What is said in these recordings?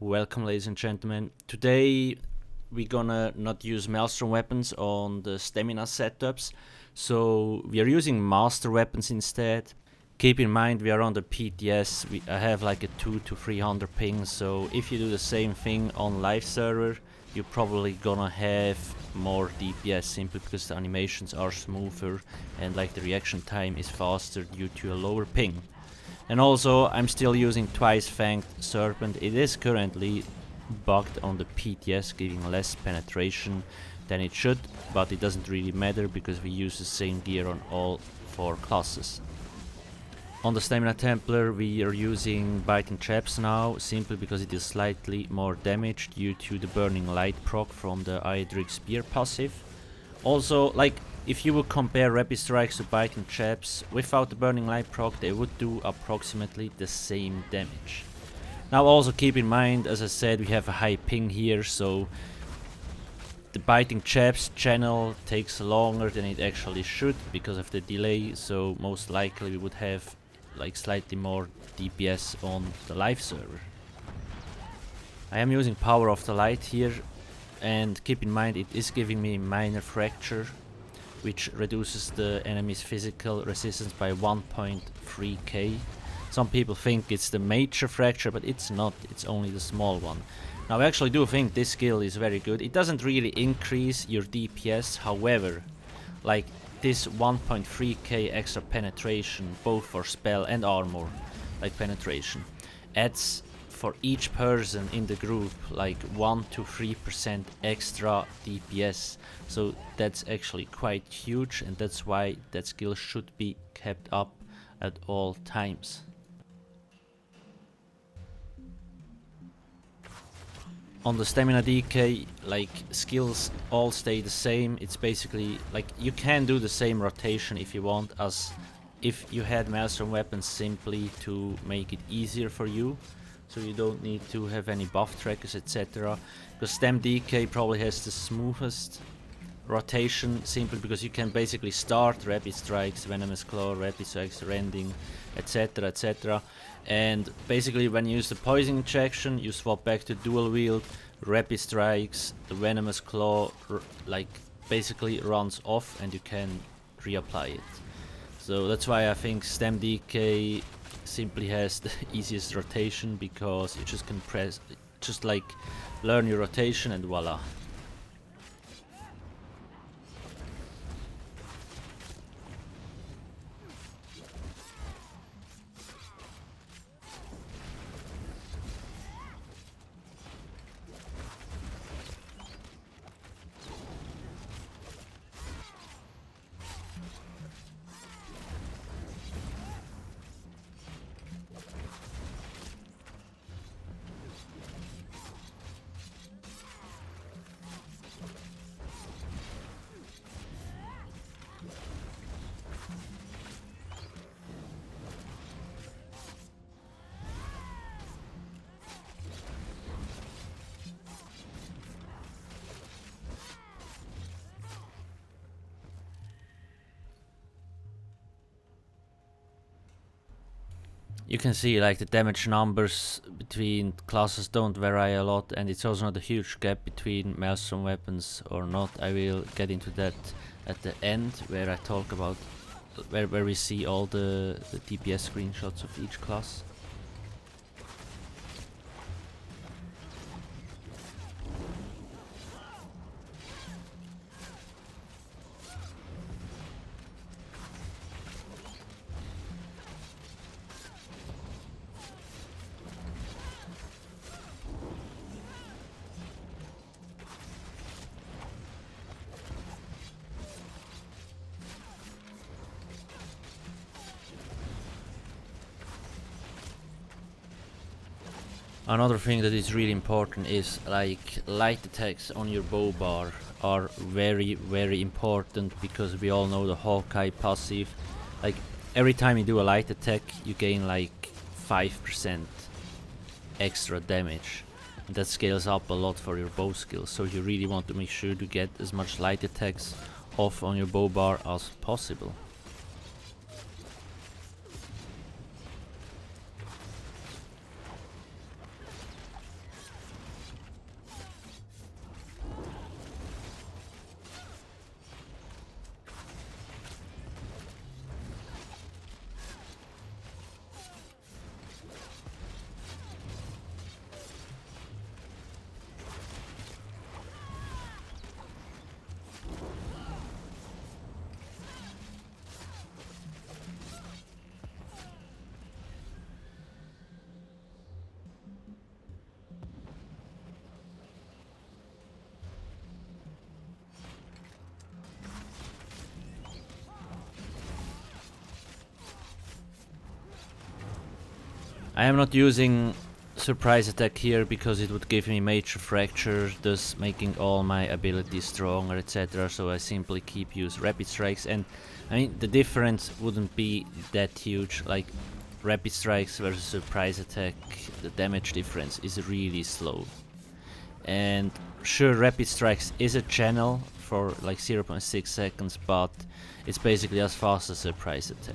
Welcome, ladies and gentlemen. Today we're gonna not use Maelstrom Weapons on the stamina setups, so we are using Master Weapons instead. Keep in mind we are on the PTS, I have like a 200 to 300 ping, so if you do the same thing on live server, you're probably gonna have more DPS simply because the animations are smoother and like the reaction time is faster due to a lower ping. And also, I'm still using Twice-Fanged Serpent. It is currently bugged on the PTS, giving less penetration than it should, but it doesn't really matter because we use the same gear on all 4 classes. On the Stamina Templar, we are using Biting Traps now, simply because it is slightly more damage due to the Burning Light proc from the Iedric Spear passive. Also, like, if you would compare Rapid Strikes to Biting Traps without the Burning Light proc, they would do approximately the same damage. Now also keep in mind, as I said, we have a high ping here, so the Biting Traps channel takes longer than it actually should because of the delay, so most likely we would have like slightly more DPS on the live server. I am using Power of the Light here, and keep in mind it is giving me minor fracture, which reduces the enemy's physical resistance by 1.3k. Some people think it's the major fracture, but it's not, it's only the small one. Now I actually do think this skill is very good. It doesn't really increase your DPS, however, like this 1.3k extra penetration, both for spell and armor, like penetration, adds for each person in the group like 1 to 3% extra DPS, so that's actually quite huge, and that's why that skill should be kept up at all times. On the Stamina DK, like, skills all stay the same. It's basically like you can do the same rotation if you want, as if you had Maelstrom Weapons, simply to make it easier for you, so you don't need to have any buff trackers, etc. Because Stam DK probably has the smoothest rotation, simply because you can basically start Rapid Strikes, Venomous Claw, Rapid Strikes, Rending, etc, etc. And basically when you use the Poison Injection, you swap back to Dual Wield, Rapid Strikes, the Venomous Claw like basically runs off and you can reapply it. So that's why I think Stam DK simply has the easiest rotation, because you just can press, just like learn your rotation and voila. You can see like the damage numbers between classes don't vary a lot, and it's also not a huge gap between Maelstrom Weapons or not. I will get into that at the end, where I talk about where we see all the DPS screenshots of each class. Another thing that is really important is like light attacks on your bow bar are very important, because we all know the Hawkeye passive. Like every time you do a light attack you gain like 5% extra damage, and that scales up a lot for your bow skills, so you really want to make sure to get as much light attacks off on your bow bar as possible. I am not using surprise attack here because it would give me major fracture, thus making all my abilities stronger, etc. So I simply keep use rapid strikes, and I mean the difference wouldn't be that huge. Like rapid strikes versus surprise attack, the damage difference is really slow. And sure, rapid strikes is a channel for like 0.6 seconds, but it's basically as fast as surprise attack.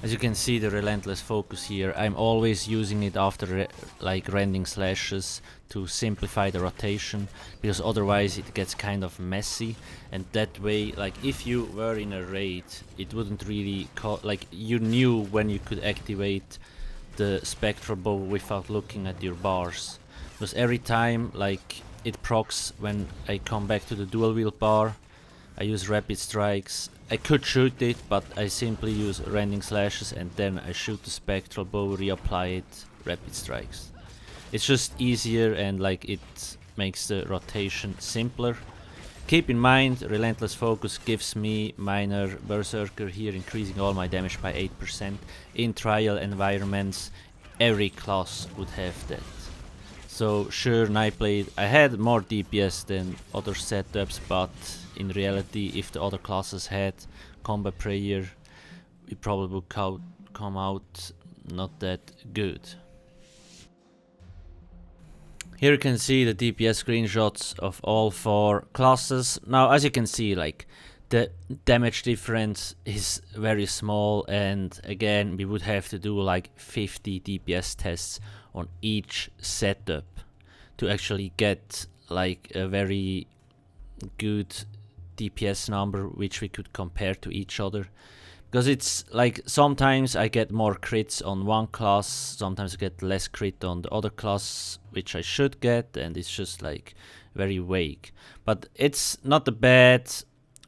As you can see, the relentless focus here, I'm always using it after like rending slashes to simplify the rotation, because otherwise it gets kind of messy, and that way, like if you were in a raid, it wouldn't really like you knew when you could activate the spectral bow without looking at your bars, because every time like it procs when I come back to the dual wield bar, I use rapid strikes. I could shoot it, but I simply use rending slashes and then I shoot the spectral bow, reapply it, rapid strikes. It's just easier and like it makes the rotation simpler. Keep in mind, relentless focus gives me minor berserker here, increasing all my damage by 8%. In trial environments, every class would have that. So sure, Nightblade, I had more DPS than other setups, but in reality, if the other classes had combat prayer, we probably would come out not that good. Here you can see the DPS screenshots of all 4 classes. Now, as you can see, like the damage difference is very small, and again, we would have to do like 50 DPS tests on each setup to actually get like a very good DPS number which we could compare to each other, because it's like sometimes I get more crits on one class, sometimes I get less crit on the other class, which I should get, and it's just like very vague. But it's not a bad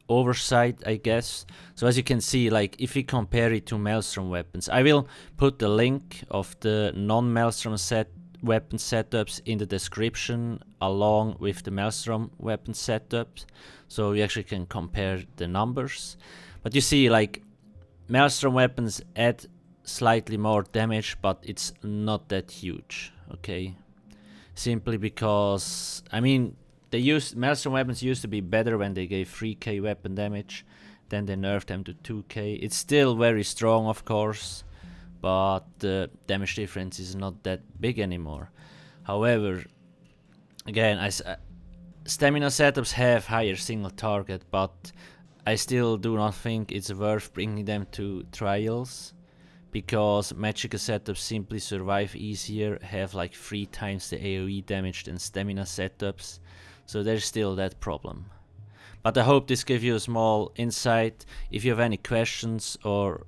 oversight, I guess. So as you can see, like if we compare it to Maelstrom Weapons, I will put the link of the non-Maelstrom weapon setups in the description along with the Maelstrom weapon setups, so you actually can compare the numbers. But you see, like Maelstrom weapons add slightly more damage, but it's not that huge, okay? Simply because, I mean, Maelstrom weapons used to be better when they gave 3k weapon damage, then they nerfed them to 2k. It's still very strong, of course, but the damage difference is not that big anymore. However, again, stamina setups have higher single target, but I still do not think it's worth bringing them to trials, because Magicka setups simply survive easier, have like 3 times the AoE damage than stamina setups, so there's still that problem. But I hope this gave you a small insight. If you have any questions or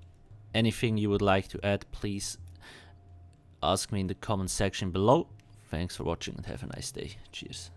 anything you would like to add, please ask me in the comment section below. Thanks for watching and have a nice day. Cheers.